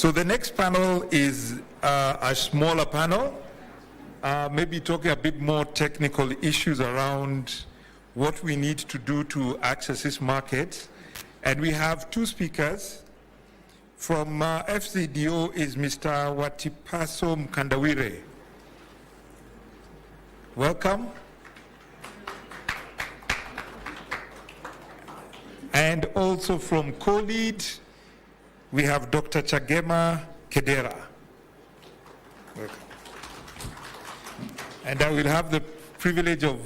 So the next panel is a smaller panel, maybe talking a bit more technical issues around what we need to do to access this market. And we have two speakers. From FCDO is Mr. Watipaso Mkandawire. Welcome. And also from co-lead, we have Dr. Chagema Kedera. Welcome. And I will have the privilege of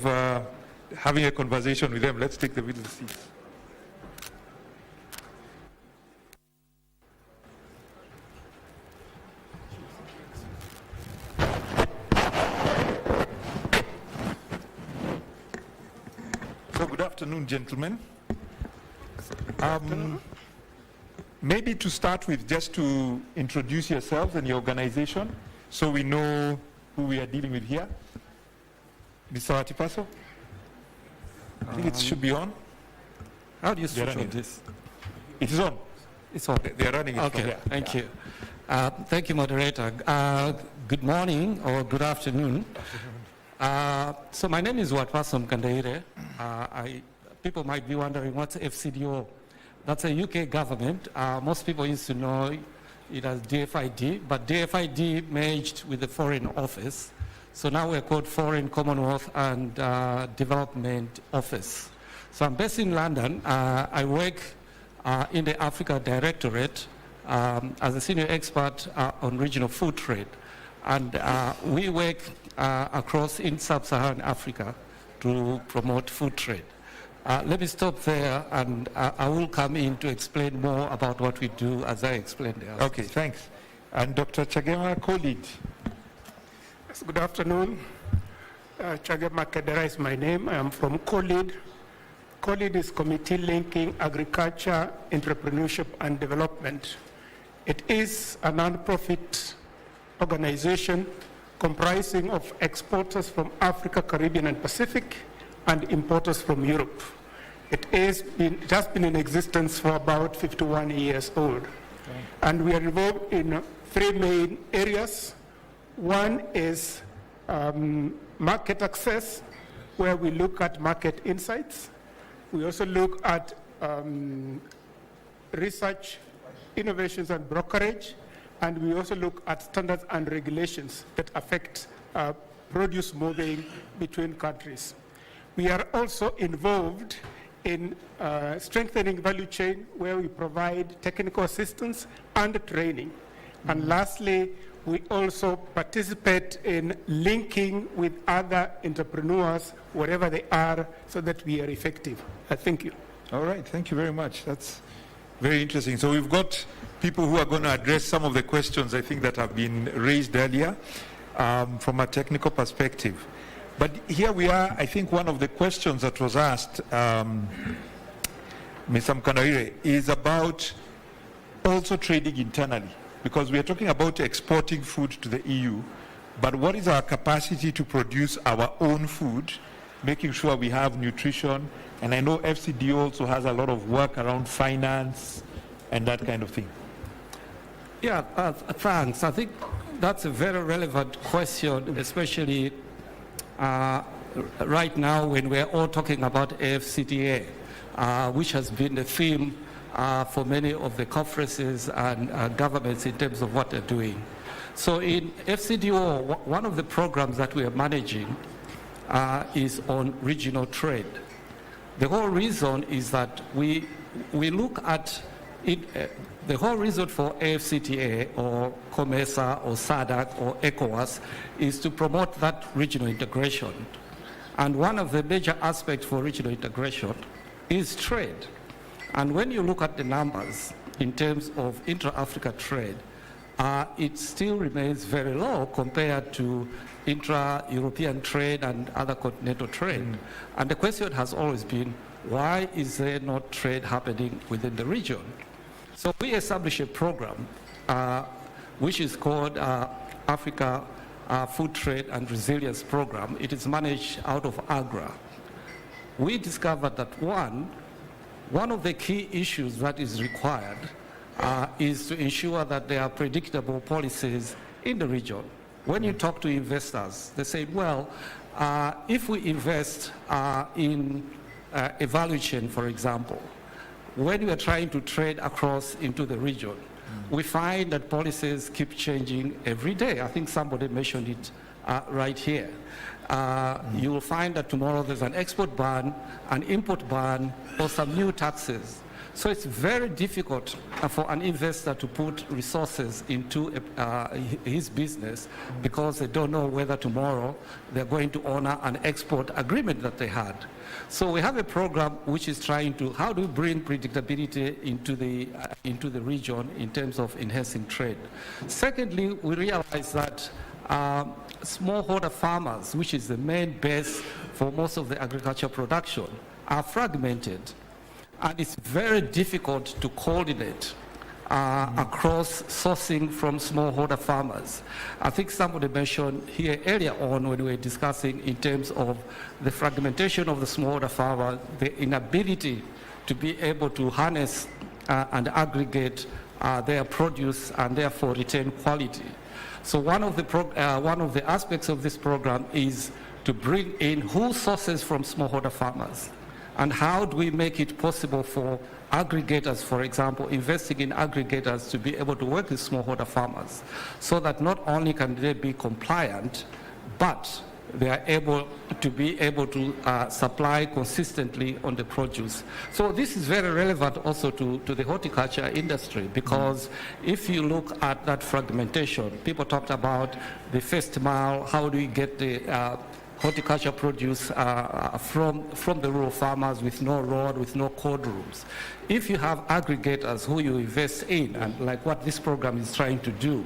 having a conversation with them. Let's take the middle seats. So good afternoon, gentlemen. Maybe to start with, just to introduce yourselves and your organization so we know who we are dealing with here. Mr. Watipaso? I think it should be on. How do you switch on this? It is on. It's on. They are running it. Okay, thank you. Thank you, moderator. Good morning or good afternoon. So my name is Watipaso Mkandawire. People might be wondering, what's FCDO? That's a UK government. Most people used to know it as DFID, but DFID merged with the Foreign Office. So now we're called Foreign, Commonwealth and Development Office. So I'm based in London. I work in the Africa Directorate as a senior expert on regional food trade. And we work across in sub-Saharan Africa to promote food trade. Let me stop there, and I will come in to explain more about what we do as I explained there. Okay, thanks. And Dr. Chagema, co-lead. Yes, good afternoon. Chagema Kedera is my name. I am from co-lead. Co-lead is Committee Linking Agriculture, Entrepreneurship and Development. It is a non-profit organization comprising of exporters from Africa, Caribbean, and Pacific, and importers from Europe. It has been in existence for about 51 years old. Okay. And we are involved in three main areas. One is market access, where we look at market insights. We also look at research, innovations, and brokerage. And we also look at standards and regulations that affect produce moving between countries. We are also involved in strengthening value chain, where we provide technical assistance and training. And lastly, we also participate in linking with other entrepreneurs wherever they are so that we are effective. Thank you. All right, thank you very much. That's very interesting. So we've got people who are going to address some of the questions I think that have been raised earlier from a technical perspective. But here we are, I think one of the questions that was asked, Mr. Mkandawire, is about also trading internally, because we are talking about exporting food to the EU, but what is our capacity to produce our own food, making sure we have nutrition, and I know FCD also has a lot of work around finance and that kind of thing. Yeah, thanks. I think that's a very relevant question, especially right now when we're all talking about AFCDA, which has been the theme for many of the conferences and governments in terms of what they're doing. So in FCDO, one of the programs that we are managing is on regional trade. The whole reason is that we look at it, the whole reason for AFCTA or COMESA or SADC or ECOWAS is to promote that regional integration. And one of the major aspects for regional integration is trade. And when you look at the numbers in terms of intra-Africa trade, it still remains very low compared to intra-European trade and other continental trade. And the question has always been, why is there not trade happening within the region? So we established a program which is called Africa Food Trade and Resilience Program. It is managed out of Agra. We discovered that one of the key issues that is required is to ensure that there are predictable policies in the region. When you talk to investors, they say, well, if we invest in a value chain, for example, when we are trying to trade across into the region, we find that policies keep changing every day. I think somebody mentioned it right here. You will find that tomorrow there's an export ban, an import ban, or some new taxes. So it's very difficult for an investor to put resources into his business because they don't know whether tomorrow they're going to honor an export agreement that they had. So we have a program which is trying to, how do we bring predictability into the region in terms of enhancing trade? Secondly, we realize that smallholder farmers, which is the main base for most of the agricultural production, are fragmented. And it's very difficult to coordinate across sourcing from smallholder farmers. I think somebody mentioned here earlier on when we were discussing in terms of the fragmentation of the smallholder farmer, the inability to be able to harness and aggregate their produce and therefore retain quality. So one of the aspects of this program is to bring in who sources from smallholder farmers. And how do we make it possible for aggregators, for example, investing in aggregators to be able to work with smallholder farmers so that not only can they be compliant, but they are able to supply consistently on the produce. So this is very relevant also to the horticulture industry because if you look at that fragmentation, people talked about the first mile, how do we get the horticulture produce from the rural farmers with no road, with no cold rooms. If you have aggregators who you invest in, and like what this program is trying to do,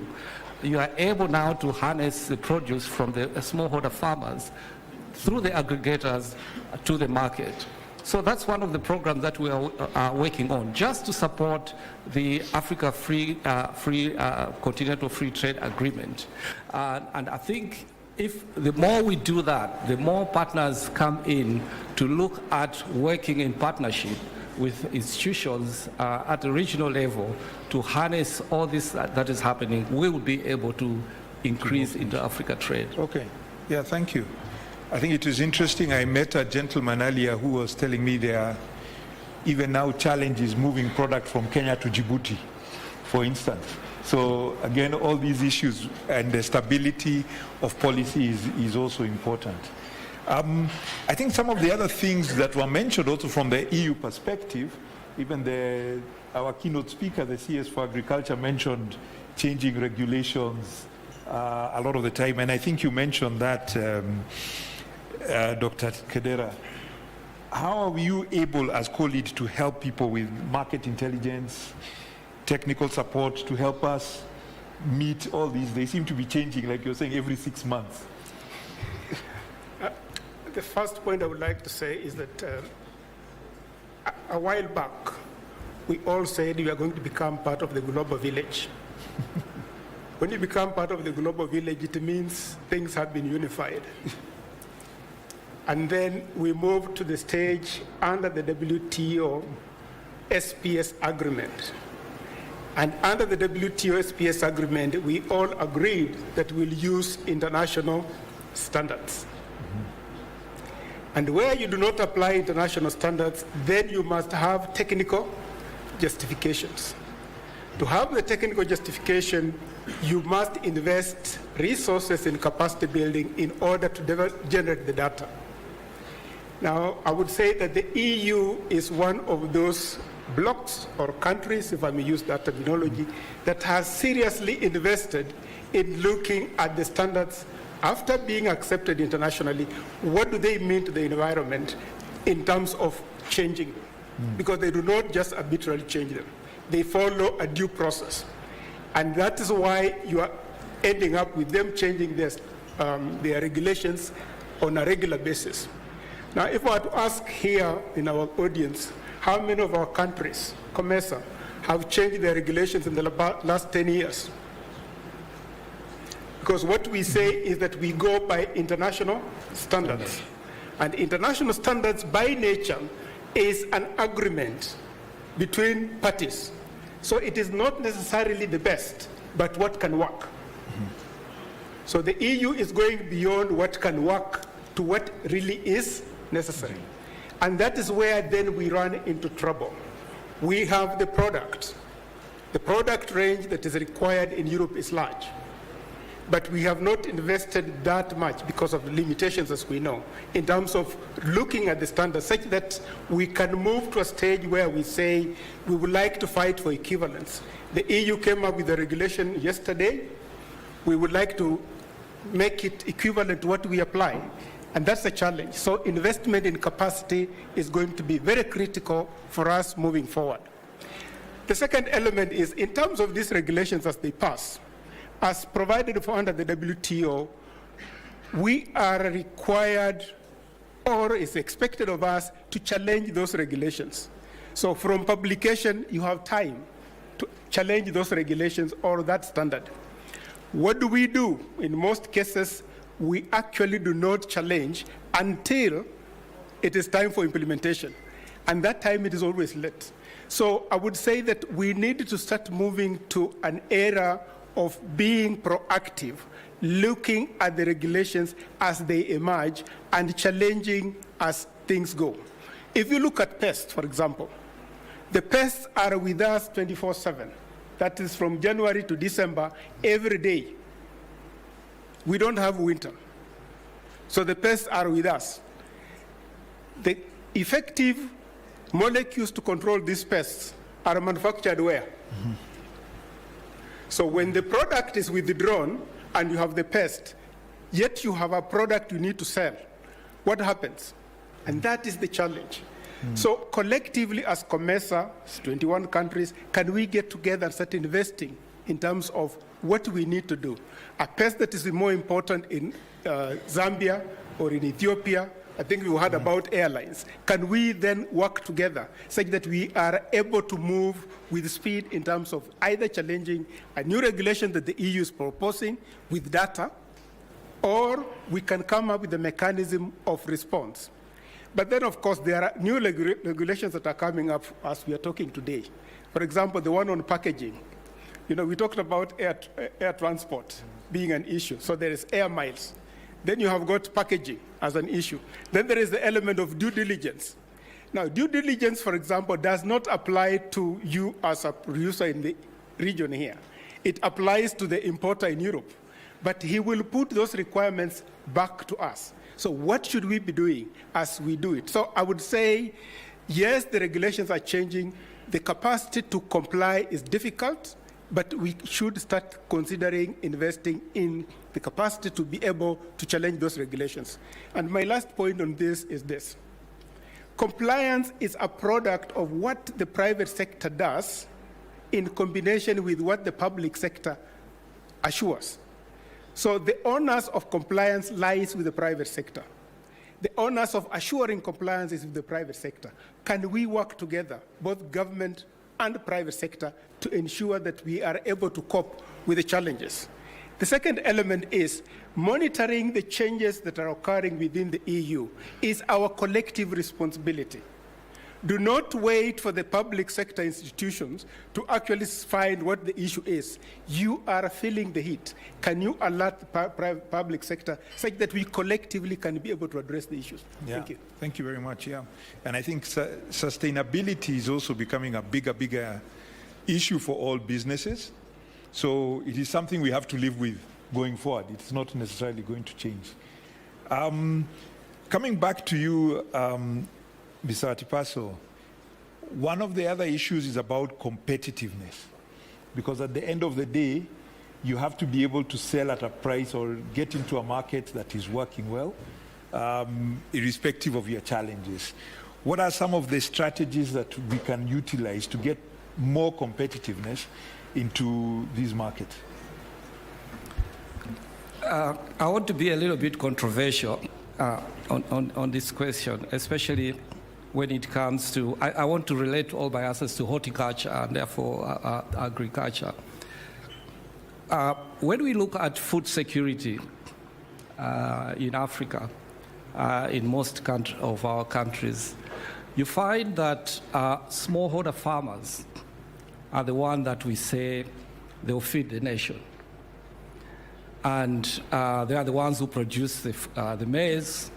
you are able now to harness the produce from the smallholder farmers through the aggregators to the market. So that's one of the programs that we are working on, just to support the Africa Continental Free Trade Agreement. And I think if the more we do that, the more partners come in to look at working in partnership with institutions at the regional level to harness all this that is happening, we will be able to increase inter-Africa trade. Okay. Yeah, thank you. I think it is interesting. I met a gentleman earlier who was telling me there are even now challenges moving product from Kenya to Djibouti, for instance. So again, all these issues and the stability of policy is also important. I think some of the other things that were mentioned also from the EU perspective, even our keynote speaker, the CS for Agriculture, mentioned changing regulations a lot of the time. And I think you mentioned that, Dr. Kedera. How are you able as co-lead to help people with market intelligence, technical support to help us meet all these? They seem to be changing, like you're saying, every 6 months. The first point I would like to say is that a while back, we all said we are going to become part of the global village. When you become part of the global village, it means things have been unified. And then we moved to the stage under the WTO SPS agreement. And under the WTO SPS agreement, we all agreed that we'll use international standards. And where you do not apply international standards, then you must have technical justifications. To have the technical justification, you must invest resources in capacity building in order to generate the data. Now, I would say that the EU is one of those blocks or countries, if I may use that terminology, that has seriously invested in looking at the standards after being accepted internationally. What do they mean to the environment in terms of changing them? Because they do not just arbitrarily change them. They follow a due process. And that is why you are ending up with them changing their regulations on a regular basis. Now, if I were to ask here in our audience, how many of our countries, COMESA, have changed their regulations in the last 10 years? Because what we say is that we go by international standards. And international standards by nature is an agreement between parties So it is not necessarily the best, but what can work. So the EU is going beyond what can work to what really is necessary. And that is where then we run into trouble. We have the product. The product range that is required in Europe is large. But we have not invested that much because of the limitations, as we know, in terms of looking at the standards, such that we can move to a stage where we say we would like to fight for equivalence. The EU came up with a regulation yesterday. We would like to make it equivalent to what we apply. And that's a challenge. So investment in capacity is going to be very critical for us moving forward. The second element is, in terms of these regulations as they pass, as provided for under the WTO, we are required, or is expected of us, to challenge those regulations. So from publication, you have time to challenge those regulations or that standard. What do? In most cases, we actually do not challenge until it is time for implementation. And that time, it is always late. So I would say that we need to start moving to an era of being proactive, looking at the regulations as they emerge and challenging as things go. If you look at pests, for example, the pests are with us 24/7. That is from January to December, every day. We don't have winter. So the pests are with us. The effective molecules to control these pests are manufactured where? Mm-hmm. So when the product is withdrawn and you have the pest, yet you have a product you need to sell, what happens? And that is the challenge. So collectively as COMESA, 21 countries, can we get together and start investing in terms of what we need to do? A pest that is more important in Zambia or in Ethiopia, I think we heard about airlines. Can we then work together such that we are able to move with speed in terms of either challenging a new regulation that the EU is proposing with data, or we can come up with a mechanism of response. But then, of course, there are new regulations that are coming up as we are talking today. For example, the one on packaging. You know, we talked about air transport being an issue. So there is air miles. Then you have got packaging as an issue. Then there is the element of due diligence. Now, due diligence, for example, does not apply to you as a producer in the region here. It applies to the importer in Europe. But he will put those requirements back to us. So what should we be doing as we do it? So I would say, yes, the regulations are changing. The capacity to comply is difficult, but we should start considering investing in the capacity to be able to challenge those regulations. And my last point on this is this. Compliance is a product of what the private sector does in combination with what the public sector assures. So the onus of compliance lies with the private sector. The onus of assuring compliance is with the private sector. Can we work together, both government and private sector, to ensure that we are able to cope with the challenges? The second element is monitoring the changes that are occurring within the EU is our collective responsibility. Do not wait for the public sector institutions to actually find what the issue is. You are feeling the heat. Can you alert the public sector such that we collectively can be able to address the issues? Yeah. Thank you. Thank you very much. Yeah. And I think sustainability is also becoming a bigger issue for all businesses. So it is something we have to live with going forward. It's not necessarily going to change. Coming back to you, Mr. Atipaso, one of the other issues is about competitiveness, because at the end of the day, you have to be able to sell at a price or get into a market that is working well, irrespective of your challenges. What are some of the strategies that we can utilize to get more competitiveness into these markets? I want to be a little bit controversial on this question, especially when it comes to, I want to relate all my answers to horticulture and therefore agriculture. When we look at food security in Africa, in most of our countries, you find that smallholder farmers are the ones that we say they will feed the nation. And they are the ones who produce the maize,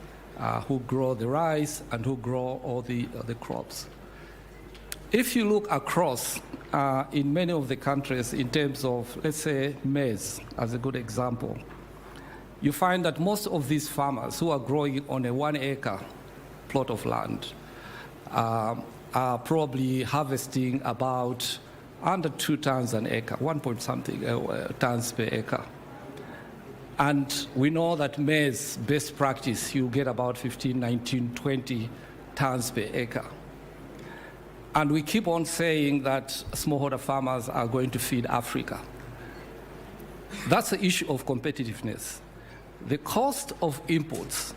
who grow the rice, and who grow all the crops. If you look across in many of the countries in terms of, let's say, maize as a good example, you find that most of these farmers who are growing on a 1 acre plot of land are probably harvesting about under 2 tons an acre, 1 point something tons per acre. And we know that maize, best practice, you get about 15, 19, 20 tons per acre. And we keep on saying that smallholder farmers are going to feed Africa. That's the issue of competitiveness. The cost of inputs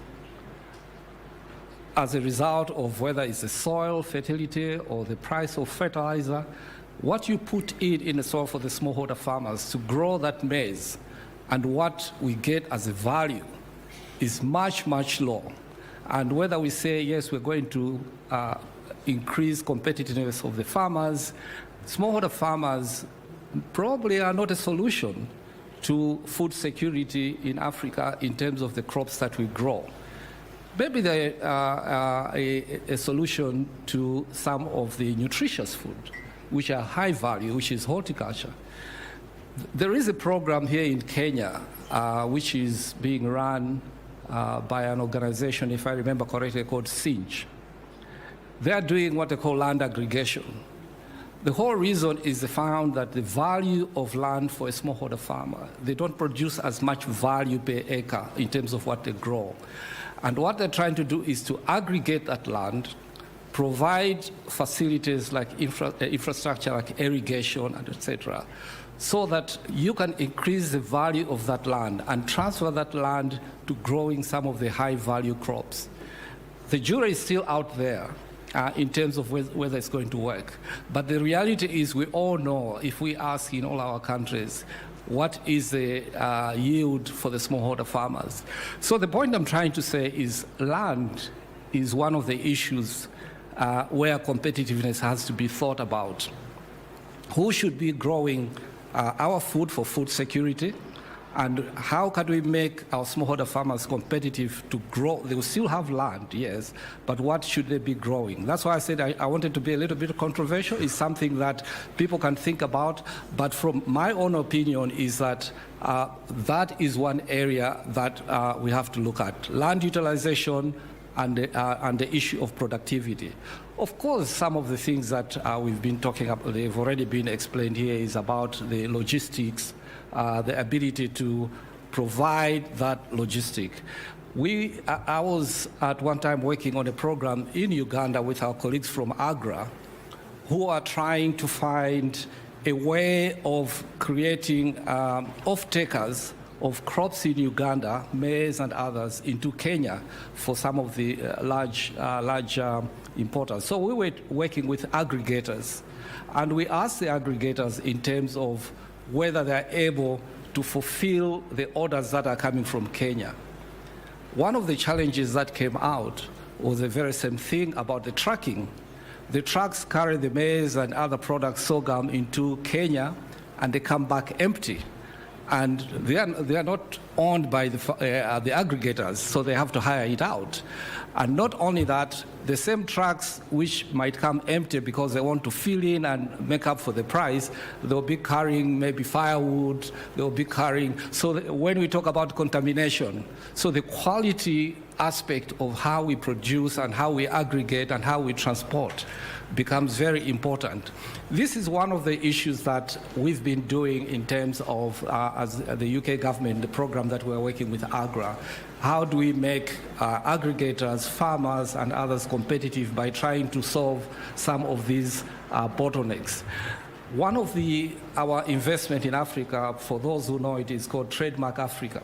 as a result of whether it's the soil fertility or the price of fertilizer, what you put in the soil for the smallholder farmers to grow that maize and what we get as a value is much, much lower. And whether we say, yes, we're going to increase competitiveness of the farmers, smallholder farmers probably are not a solution to food security in Africa in terms of the crops that we grow. Maybe they are a solution to some of the nutritious food, which are high value, which is horticulture. There is a program here in Kenya which is being run by an organization, if I remember correctly, called SINJ. They are doing what they call land aggregation. The whole reason is they found that the value of land for a smallholder farmer, they don't produce as much value per acre in terms of what they grow. And what they're trying to do is to aggregate that land, provide facilities like infrastructure like irrigation and etc., so that you can increase the value of that land and transfer that land to growing some of the high value crops. The jury is still out there in terms of whether it's going to work. But the reality is we all know, if we ask in all our countries, what is the yield for the smallholder farmers? So the point I'm trying to say is land is one of the issues where competitiveness has to be thought about. Who should be growing our food for food security? And how can we make our smallholder farmers competitive to grow? They will still have land, yes, but what should they be growing? That's why I said I wanted to be a little bit controversial. It's something that people can think about, but from my own opinion is that that is one area that we have to look at. Land utilization and the issue of productivity. Of course, some of the things that we've been talking about, they've already been explained here, is about the logistics, the ability to provide that logistic. I was at one time working on a program in Uganda with our colleagues from AGRA who are trying to find a way of creating off-takers of crops in Uganda, maize and others, into Kenya for some of the large importers. So we were working with aggregators, and we asked the aggregators in terms of whether they're able to fulfill the orders that are coming from Kenya. One of the challenges that came out was the very same thing about the trucking. The trucks carry the maize and other products, sorghum, into Kenya, and they come back empty. And they are not owned by the aggregators, so they have to hire it out. And not only that, the same trucks which might come empty because they want to fill in and make up for the price, they'll be carrying maybe firewood, they'll be carrying, so when we talk about contamination, so the quality aspect of how we produce and how we aggregate and how we transport becomes very important. This is one of the issues that we've been doing in terms of, as the UK government, the program that we're working with AGRA. How do we make aggregators, farmers, and others competitive by trying to solve some of these bottlenecks? One of our investment in Africa, for those who know it, is called Trademark Africa.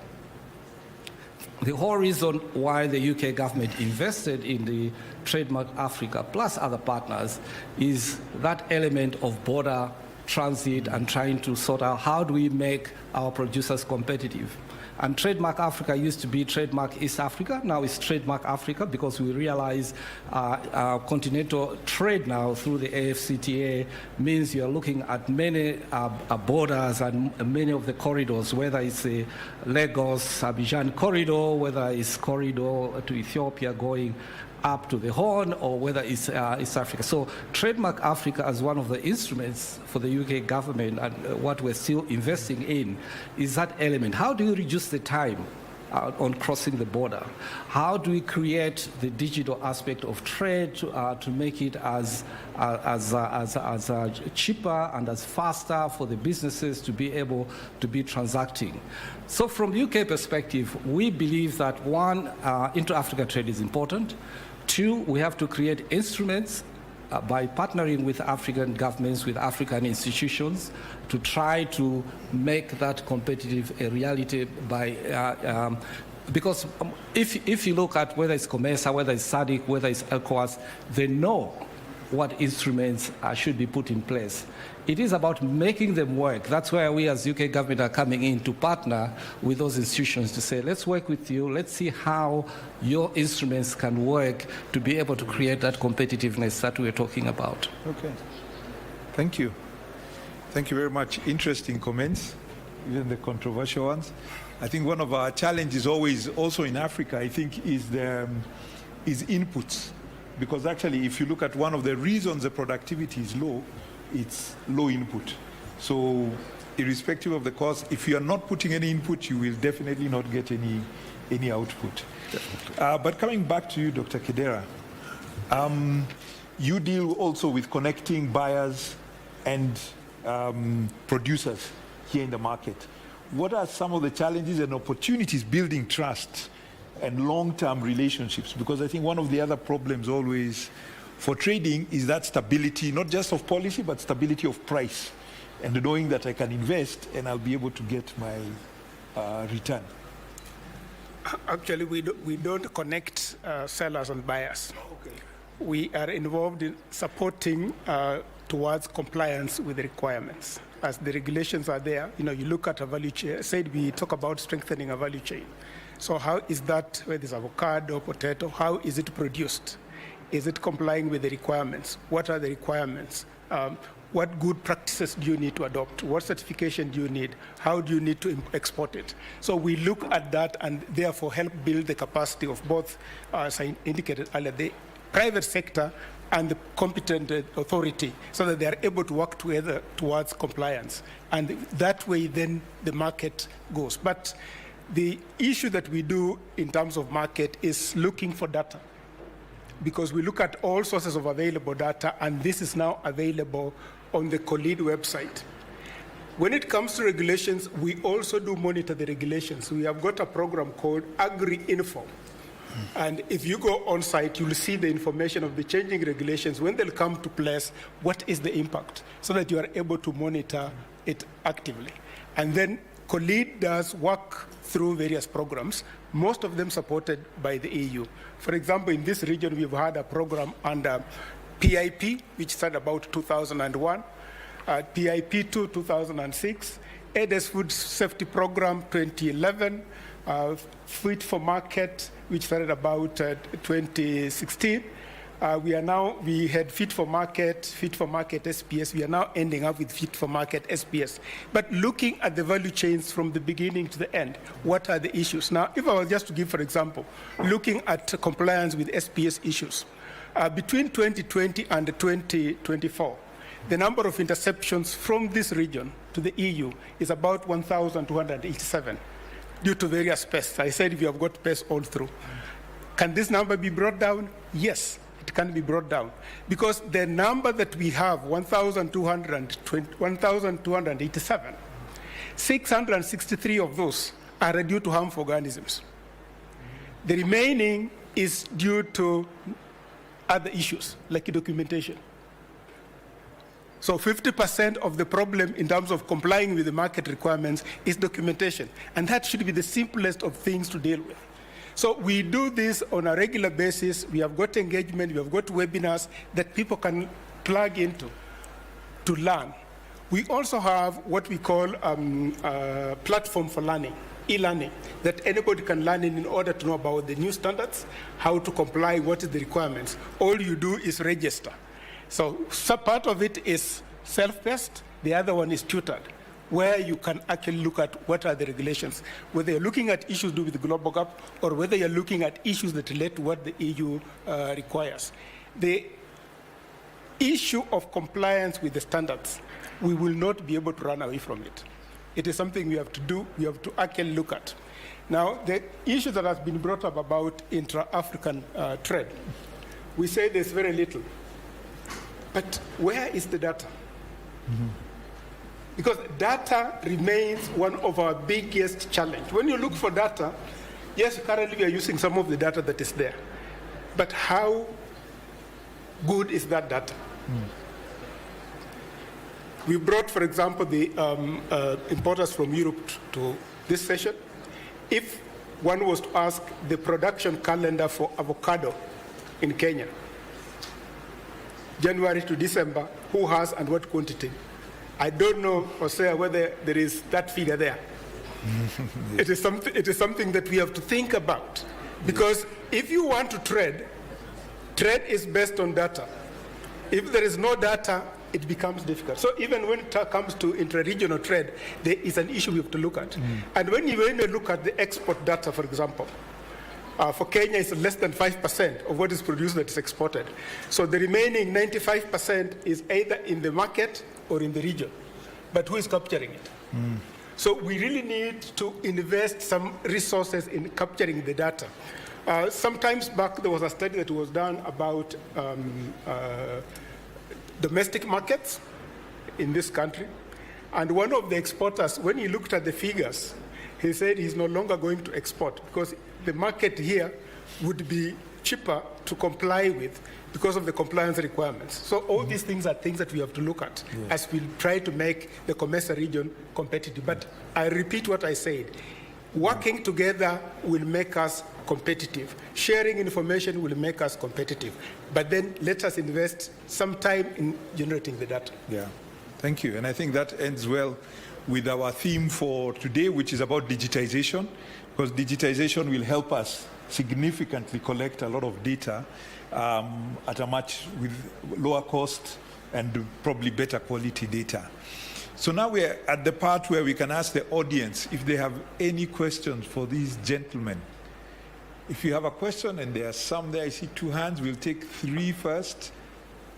The whole reason why the UK government invested in the Trademark Africa, plus other partners, is that element of border transit and trying to sort out how do we make our producers competitive. And Trademark Africa used to be Trademark East Africa. Now it's Trademark Africa because we realize continental trade now through the AfCFTA means you're looking at many borders and many of the corridors, whether it's the Lagos-Abidjan corridor, whether it's corridor to Ethiopia going up to the Horn, or whether it's East Africa. So Trademark Africa as one of the instruments for the UK government, and what we're still investing in is that element. How do you reduce the time on crossing the border? How do we create the digital aspect of trade to make it as cheaper and as faster for the businesses to be able to be transacting? So from UK perspective, we believe that one, inter-Africa trade is important. Two, we have to create instruments by partnering with African governments, with African institutions, to try to make that competitive a reality by, because if you look at whether it's COMESA, whether it's SADC, whether it's ECOWAS, they know what instruments should be put in place. It is about making them work. That's where we as UK government are coming in to partner with those institutions to say, let's work with you, let's see how your instruments can work to be able to create that competitiveness that we're talking about. Okay. Thank you. Thank you very much. Interesting comments, even the controversial ones. I think one of our challenges always, also in Africa, I think, is inputs. Because actually, if you look at one of the reasons the productivity is low, it's low input. So irrespective of the cost, if you are not putting any input, you will definitely not get any output. But coming back to you, Dr. Kidera, you deal also with connecting buyers and producers here in the market. What are some of the challenges and opportunities building trust and long-term relationships? Because I think one of the other problems always for trading is that stability, not just of policy, but stability of price, and knowing that I can invest and I'll be able to get my return. Actually, we don't connect sellers and buyers. Okay. We are involved in supporting towards compliance with the requirements. As the regulations are there, you look at a value chain. I said we talk about strengthening a value chain. So how is that, whether it's avocado, potato, how is it produced? Is it complying with the requirements? What are the requirements? What good practices do you need to adopt? What certification do you need? How do you need to export it? So we look at that and therefore help build the capacity of both, as I indicated earlier, the private sector and the competent authority, so that they are able to work together towards compliance. And that way then the market goes. But the issue that we do in terms of market is looking for data, because we look at all sources of available data, and this is now available on the COLID website. When it comes to regulations, we also do monitor the regulations. We have got a program called Agri-Info. And if you go on site, you'll see the information of the changing regulations. When they'll come to place, what is the impact, so that you are able to monitor it actively. And then COLID does work through various programs, most of them supported by the EU. For example, in this region, we've had a program under PIP, which started about 2001, PIP 2, 2006, EDES Food Safety Program 2011, Fit for Market, which started about 2016. We had Fit for Market SPS. We are now ending up with Fit for Market SPS. But looking at the value chains from the beginning to the end, what are the issues? Now, if I was just to give, for example, looking at compliance with SPS issues, between 2020 and 2024, the number of interceptions from this region to the EU is about 1,287 due to various pests. I said we have got pests all through. Can this number be brought down? Yes, it can be brought down. Because the number that we have, 1,287, 663 of those are due to harmful organisms. The remaining is due to other issues, like documentation. So 50% of the problem in terms of complying with the market requirements is documentation. And that should be the simplest of things to deal with. So we do this on a regular basis. We have got engagement, we have got webinars that people can plug into to learn We also have what we call a platform for learning, e-learning, that anybody can learn in order to know about the new standards, how to comply, what is the requirements. All you do is register. So some part of it is self-paced, the other one is tutored, where you can actually look at what are the regulations, whether you're looking at issues to do with the global gap or whether you're looking at issues that relate to what the EU requires. The issue of compliance with the standards, we will not be able to run away from it. It is something we have to do, we have to actually look at. Now, the issue that has been brought up about intra-African trade, we say there's very little. But where is the data? Mm-hmm. Because data remains one of our biggest challenges. When you look for data, yes, currently we are using some of the data that is there. But how good is that data? Mm. We brought, for example, the importers from Europe to this session. If one was to ask the production calendar for avocado in Kenya, January to December, who has and what quantity? I don't know, Hosea, whether there is that figure there. It is something that we have to think about. Because if you want to trade is based on data. If there is no data, it becomes difficult. So even when it comes to intra-regional trade, there is an issue we have to look at. And when you look at the export data, for example, for Kenya, it's less than 5% of what is produced that is exported. So the remaining 95% is either in the market or in the region. But who is capturing it? So we really need to invest some resources in capturing the data. Sometimes back, there was a study that was done about domestic markets in this country. And one of the exporters, when he looked at the figures, he said he's no longer going to export because the market here would be cheaper to comply with because of the compliance requirements. So all these things are things that we have to look at as we try to make the COMESA region competitive. But I repeat what I said. Working together will make us competitive. Sharing information will make us competitive. But then let us invest some time in generating the data. Yeah, thank you. And I think that ends well with our theme for today, which is about digitization, because digitization will help us significantly collect a lot of data at a much with lower cost and probably better quality data. So now we're at the part where we can ask the audience if they have any questions for these gentlemen. If you have a question, and there are some there, I see 2 hands, we'll take 3 first.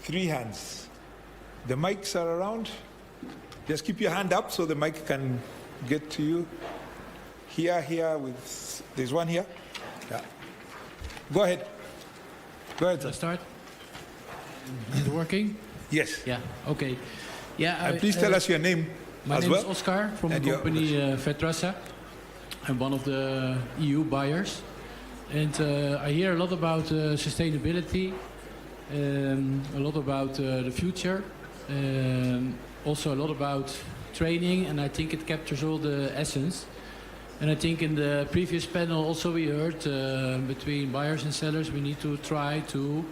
3 hands. The mics are around. Just keep your hand up so the mic can get to you. Here, there's one here. Yeah. Go ahead. Go ahead, sir. Let's start. Is it working? Yes. Yeah, okay. Yeah, please tell us your name my as name well. is Oscar from the company Vetrasa. I'm one of the EU buyers. And I hear a lot about sustainability, a lot about the future, also a lot about training, and I think it captures all the essence. And I think in the previous panel also we heard between buyers and sellers we need to try to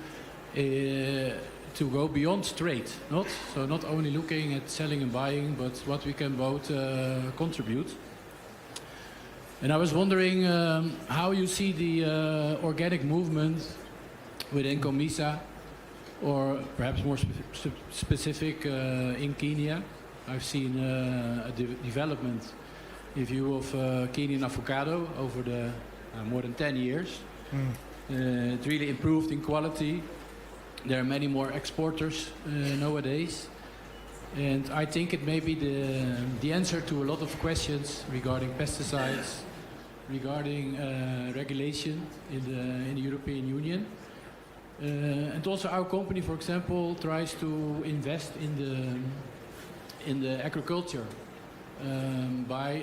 go beyond trade, not only looking at selling and buying, but what we can both contribute. And I was wondering how you see the organic movement within COMESA, or perhaps more specific in Kenya. I've seen a development in view of Kenyan avocado over the more than 10 years. It really improved in quality. There are many more exporters nowadays. And I think it may be the answer to a lot of questions regarding pesticides, regarding regulation in the European Union. And also our company, for example, tries to invest in the agriculture by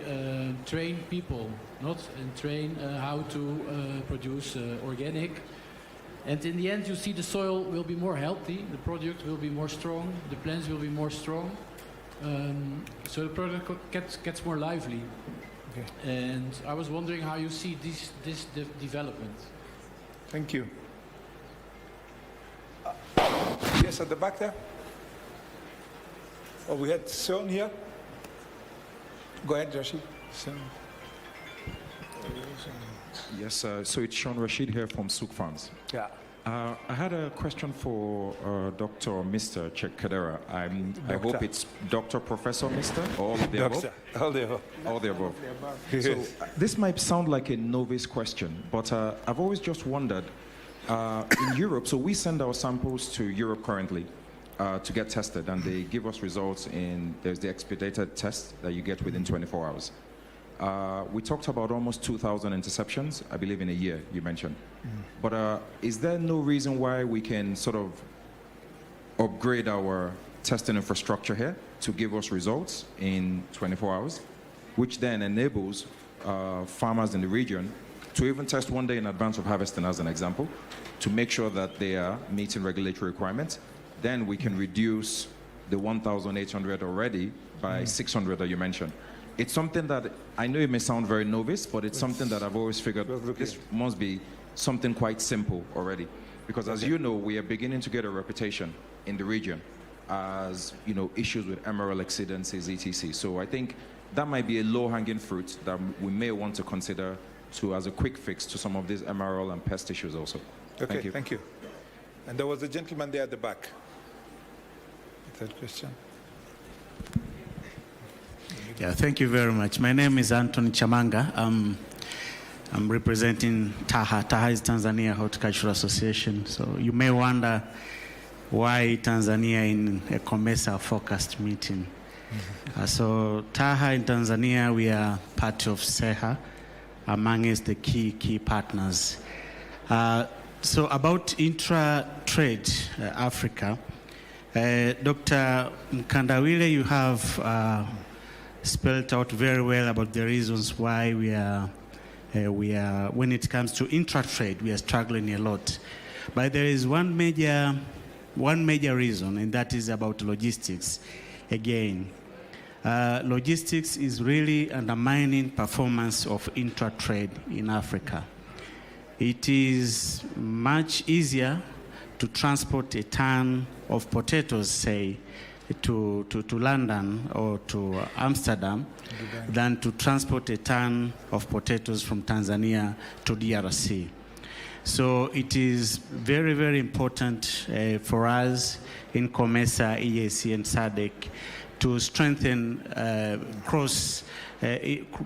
train people, and train how to produce organic. And in the end, you see the soil will be more healthy, the product will be more strong, the plants will be more strong. So the product gets more lively. Okay. And I was wondering how you see this development. Thank you. Yes, at the back there. Oh, we had Sean here. Go ahead, Rashid. Sean. Yes, so it's Sean Rashid here from Souk Farms. Yeah. I had a question for Dr. Mr. Chekadera. I hope it's Dr. Professor Mr. or all of the above? All the above. All the above. So this might sound like a novice question, but I've always just wondered, in Europe, so we send our samples to Europe currently to get tested, and they give us results there's the expedited test that you get within 24 hours. We talked about almost 2,000 interceptions, I believe, in a year, you mentioned. But is there no reason why we can sort of upgrade our testing infrastructure here to give us results in 24 hours, which then enables farmers in the region to even test one day in advance of harvesting, as an example, to make sure that they are meeting regulatory requirements? Then we can reduce the 1,800 already by 600 that you mentioned. It's something that, I know it may sound very novice, but it's something that I've always figured this must be something quite simple already. Because as you know, we are beginning to get a reputation in the region as, you know, issues with emerald exceedances, etc. So I think that might be a low-hanging fruit that we may want to consider as a quick fix to some of these emerald and pest issues also. Okay, Thank you. thank you. And there was a gentleman there at the back. Third question. Yeah, thank you very much. My name is Anthony Chamanga. I'm representing TAHA. TAHA is Tanzania Horticulture Association. So you may wonder why Tanzania in a COMESA focused meeting. So TAHA in Tanzania, we are part of SEHA, amongst the key partners. So about intra-trade Africa, Dr. Mkandawile, you have spelled out very well about the reasons why we are, when it comes to intra-trade, we are struggling a lot. But there is one major reason, and that is about logistics. Again, logistics is really undermining performance of intra-trade in Africa. It is much easier to transport a ton of potatoes, say, to London or to Amsterdam than to transport a ton of potatoes from Tanzania to DRC. So it is very, very important for us in COMESA, EAC, and SADC to strengthen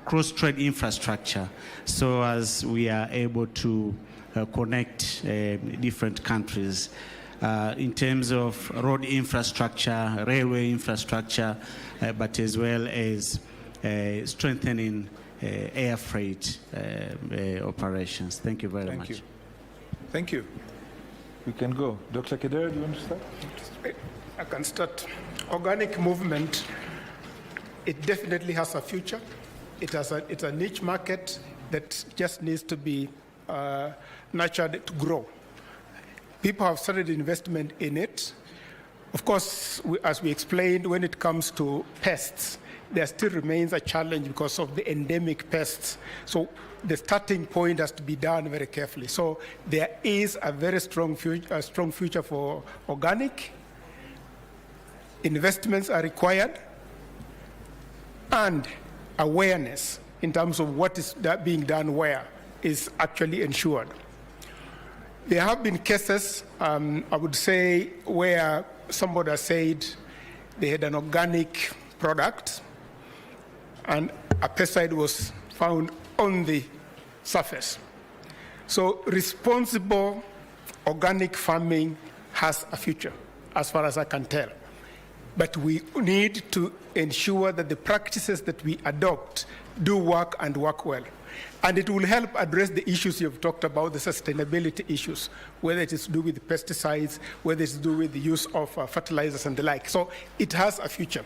cross-trade infrastructure so as we are able to connect different countries. In terms of road infrastructure, railway infrastructure, but as well as strengthening air freight operations. Thank you very much. Thank you. Thank you. We can go. Dr. Kedera, do you want to start? I can start. Organic movement, it definitely has a future. It's a niche market that just needs to be nurtured to grow. People have started investment in it. Of course, as we explained, when it comes to pests, there still remains a challenge because of the endemic pests. So the starting point has to be done very carefully. So there is a very strong future for organic. Investments are required, and awareness in terms of what is being done where is actually ensured. There have been cases, I would say, where somebody has said they had an organic product and a pesticide was found on the surface. So responsible organic farming has a future, as far as I can tell. But we need to ensure that the practices that we adopt do work and work well. And it will help address the issues you've talked about, the sustainability issues, whether it is to do with pesticides, whether it's to do with the use of fertilizers and the like. So it has a future.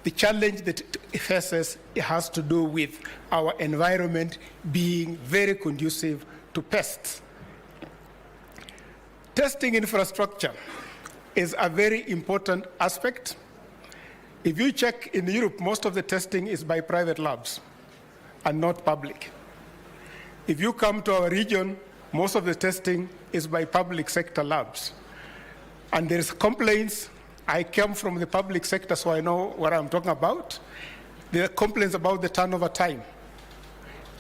The challenge that it faces, it has to do with our environment being very conducive to pests. Testing infrastructure is a very important aspect. If you check in Europe, most of the testing is by private labs and not public. If you come to our region, most of the testing is by public sector labs. And there's complaints I came from the public sector, so I know what I'm talking about. There are complaints about the turnover time,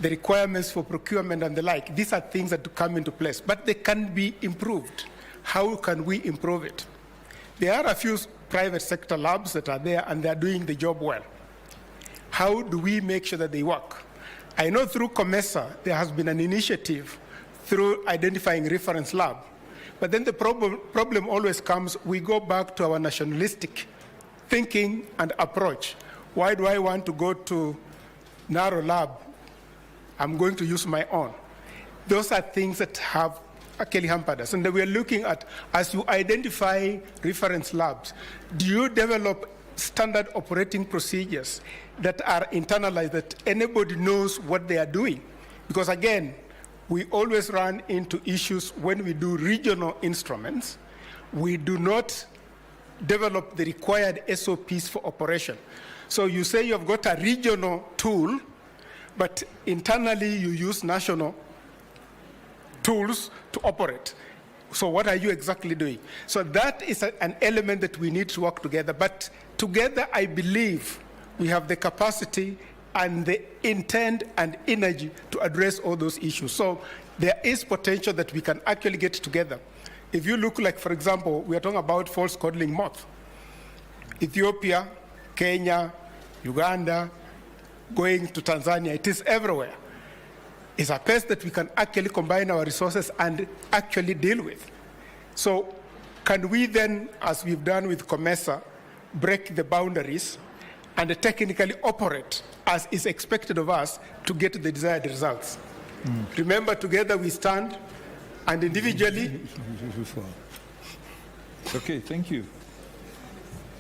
the requirements for procurement and the like. These are things that come into place, but they can be improved. How can we improve it? There are a few private sector labs that are there and they're doing the job well. How do we make sure that they work? I know through COMESA, there has been an initiative through identifying reference lab. But then the problem always comes, we go back to our nationalistic thinking and approach. Why do I want to go to narrow lab? I'm going to use my own. Those are things that have actually hampered us. And we are looking at, as you identify reference labs, do you develop standard operating procedures that are internalized, that anybody knows what they are doing? Because again, we always run into issues when we do regional instruments. We do not develop the required SOPs for operation. So you say you've got a regional tool, but internally you use national tools to operate. So what are you exactly doing? So that is an element that we need to work together. But together, I believe we have the capacity and the intent and energy to address all those issues. So there is potential that we can actually get together. If you look like, for example, we are talking about false codling moth. Ethiopia, Kenya, Uganda, going to Tanzania, it is everywhere. It's a pest that we can actually combine our resources and actually deal with. So can we then, as we've done with COMESA, break the boundaries and technically operate as is expected of us to get the desired results? Remember, together we stand, and individually. Okay, thank you.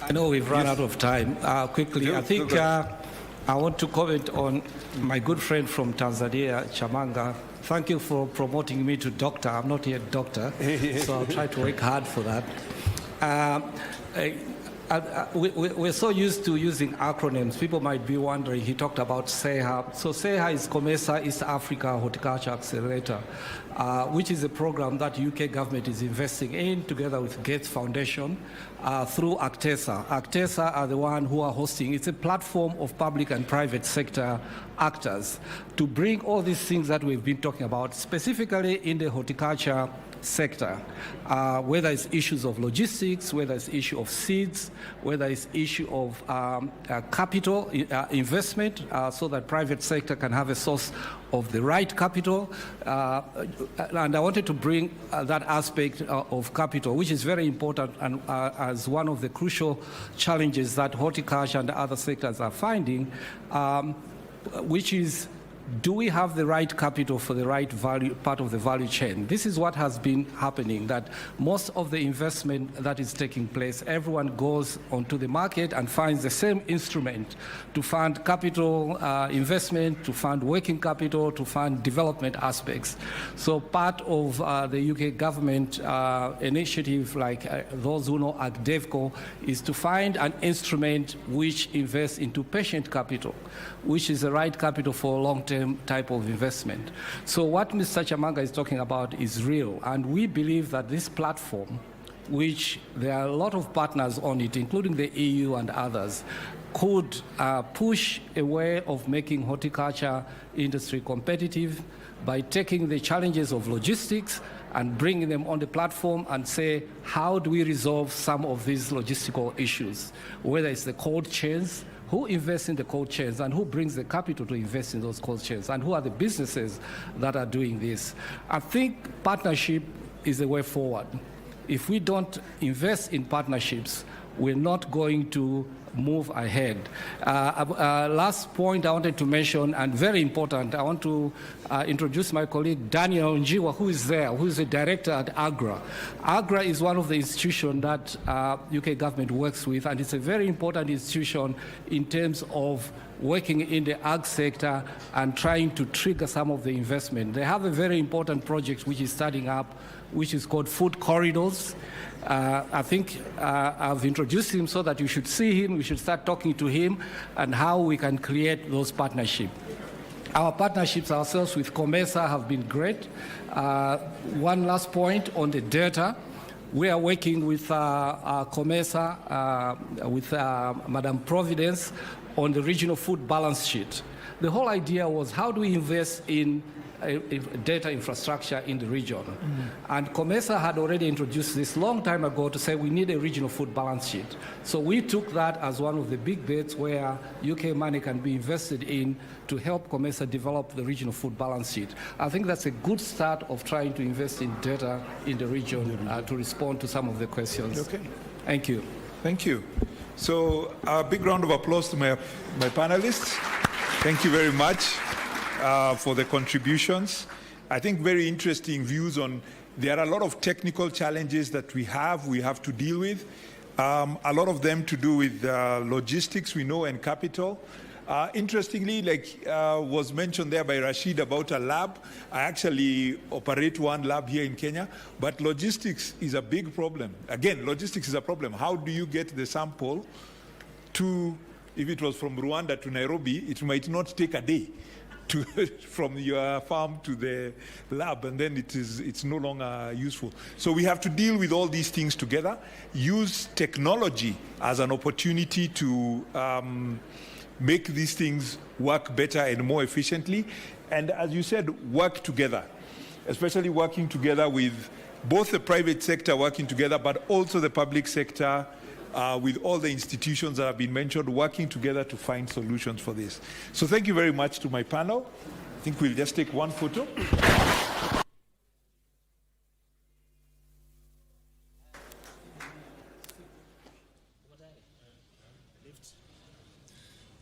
I know we've run out of time. Quickly, I think I want to comment on my good friend from Tanzania, Chamanga. Thank you for promoting me to doctor. I'm not yet doctor, so I'll try to work hard for that. We're so used to using acronyms. People might be wondering, he talked about SEHA. So SEHA is COMESA East Africa Horticulture Accelerator, which is a program that UK government is investing in together with Gates Foundation through Actesa. Actesa are the one who are hosting. It's a platform of public and private sector actors to bring all these things that we've been talking about, specifically in the horticulture sector, whether it's issues of logistics, whether it's issue of seeds, whether it's issue of capital investment, so that private sector can have a source of the right capital. And I wanted to bring that aspect of capital, which is very important and as one of the crucial challenges that horticulture and other sectors are finding, which is, do we have the right capital for the right value, part of the value chain? This is what has been happening, that most of the investment that is taking place, everyone goes onto the market and finds the same instrument to fund capital investment, to fund working capital, to fund development aspects. So part of the UK government initiative, like those who know AgDevco, is to find an instrument which invests into patient capital, which is the right capital for long-term type of investment. So what Mr. Chamanga is talking about is real, and we believe that this platform, which there are a lot of partners on it, including the EU and others, could push a way of making horticulture industry competitive by taking the challenges of logistics and bringing them on the platform and say, how do we resolve some of these logistical issues, whether it's the cold chains, who invests in the cold chains and who brings the capital to invest in those cold chains, and who are the businesses that are doing this. I think partnership is the way forward. If we don't invest in partnerships, we're not going to move ahead. Last point I wanted to mention, and very important, I want to introduce my colleague Daniel Njiwa, who is there, who is the director at AGRA. AGRA is one of the institutions that UK government works with, and it's a very important institution in terms of working in the ag sector and trying to trigger some of the investment. They have a very important project which is starting up, which is called Food Corridors. I think I've introduced him so that you should see him, we should start talking to him, and how we can create those partnerships. Our partnerships ourselves with COMESA have been great. One last point on the data. We are working with COMESA, with Madam Providence on the regional food balance sheet. The whole idea was how do we invest in data infrastructure in the region. And COMESA had already introduced this long time ago to say we need a regional food balance sheet. So we took that as one of the big bets where UK money can be invested in to help COMESA develop the regional food balance sheet. I think that's a good start of trying to invest in data in the region to respond to some of the questions. Okay. Thank you. Thank you. So a big round of applause to my panelists. Thank you very much for the contributions. I think very interesting views on, there are a lot of technical challenges that we have to deal with. A lot of them to do with logistics, we know, and capital. Interestingly, like was mentioned there by Rashid about a lab, I actually operate one lab here in Kenya, but logistics is a big problem. Again, logistics is a problem. How do you get the sample to, if it was from Rwanda to Nairobi, it might not take a day from your farm to the lab, and then it's no longer useful. So we have to deal with all these things together, use technology as an opportunity to make these things work better and more efficiently. And as you said, work together, especially working together with both the private sector working together, but also the public sector, with all the institutions that have been mentioned, working together to find solutions for this. So thank you very much to my panel. I think we'll just take one photo.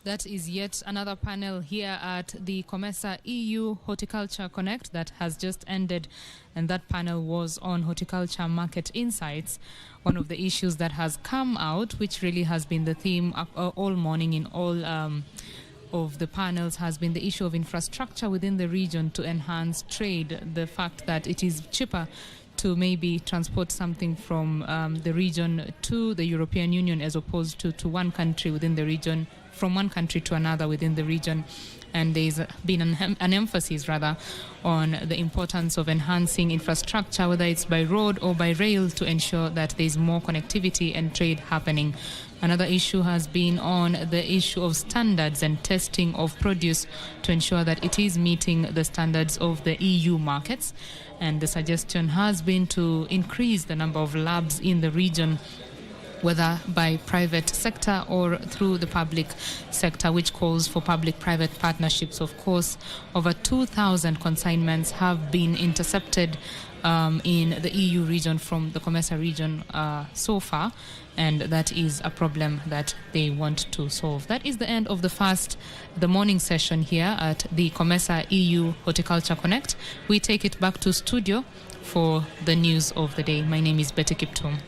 That is yet another panel here at the COMESA EU Horticulture Connect that has just ended, and that panel was on horticulture market insights. One of the issues that has come out, which really has been the theme all morning in all of the panels, has been the issue of infrastructure within the region to enhance trade. The fact that it is cheaper to maybe transport something from the region to the European Union as opposed to one country within the region, from one country to another within the region. And there's been an emphasis rather on the importance of enhancing infrastructure, whether it's by road or by rail, to ensure that there's more connectivity and trade happening. Another issue has been on the issue of standards and testing of produce to ensure that it is meeting the standards of the EU markets. And the suggestion has been to increase the number of labs in the region, whether by private sector or through the public sector, which calls for public-private partnerships. Of course, over 2,000 consignments have been intercepted in the EU region from the COMESA region so far, and that is a problem that they want to solve. That is the end of the morning session here at the COMESA EU Horticulture Connect. We take it back to studio for the news of the day. My name is Betty Kiptum.